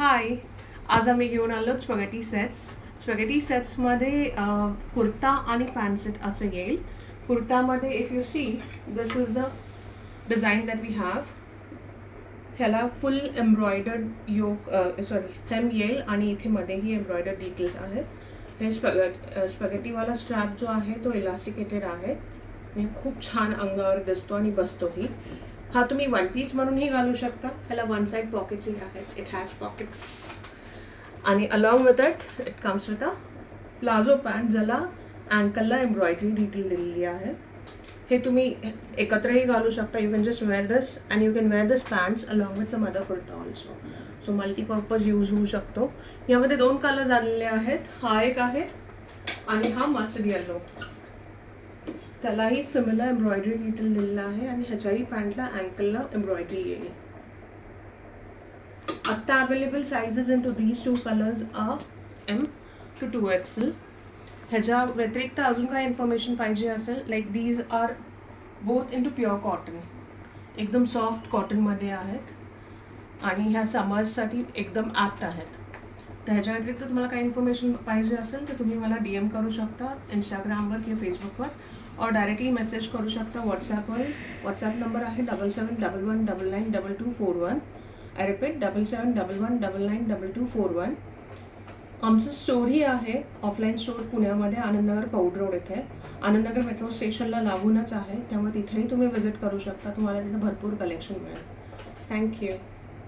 हाय, आज आम्ही घेऊन आलो स्पॅगेटी सेट्स. स्पॅगेटी सेट्समध्ये कुर्ता आणि पॅन्ट सेट असं येईल. कुर्तामध्ये if you see this is the design that we have. ह्याला फुल एम्ब्रॉयडर्ड योक हेम येईल आणि इथे मध्येही एम्ब्रॉयडर्ड डिटेल्स आहेत. हे स्पॅगेटीवाला स्ट्रॅप जो आहे तो इलास्टिकेटेड आहे आणि खूप छान अंगावर दिसतो आणि बसतोही. हा तुम्ही वन पीस म्हणूनही घालू शकता. ह्याला वन साईड पॉकेट्सही आहेत. इट हॅज पॉकेट्स आणि along with it comes with a palazzo pant ज्याला अँकलला एम्ब्रॉयडरी डिटेल दिलेली आहे. हे तुम्ही एकत्रही घालू शकता. You can just wear this and you can wear this pants along with some other kurta also. So multipurpose use होऊ शकतो. यामध्ये 2 कलर्स आलेले आहेत. हा एक आहे आणि हा मस्टर्ड येलो. त्यालाही सिमिलर एम्ब्रॉयडरी डिटेल दिलेला आहे आणि ह्याच्याही पॅन्टला अँकलला एम्ब्रॉयडरी येईल. आत्ता available sizes in two these 2 colours M to 2XL. ह्याच्या व्यतिरिक्त अजून काय इन्फॉर्मेशन पाहिजे असेल like these are both in two pure cotton. एकदम सॉफ्ट कॉटनमध्ये आहेत आणि ह्या समर्ससाठी एकदम ॲप्ट आहेत. तर ह्याच्या व्यतिरिक्त तुम्हाला काही इन्फॉर्मेशन पाहिजे असेल तर तुम्ही मला DM करू शकता इंस्टाग्रामवर किंवा फेसबुकवर और डायरेक्टली मेसेज करू शकता व्हॉट्सॲपवर. व्हॉट्सॲप नंबर आहे 7711992241. I repeat 7711992241. आमचं स्टोरही आहे ऑफलाईन स्टोर पुण्यामध्ये आनंदनगर पौड रोड इथे. आनंदनगर मेट्रो स्टेशनला लागूनच आहे त्यामुळे तिथेही तुम्ही व्हिजिट करू शकता. तुम्हाला तिथे भरपूर कलेक्शन मिळेल. थँक्यू.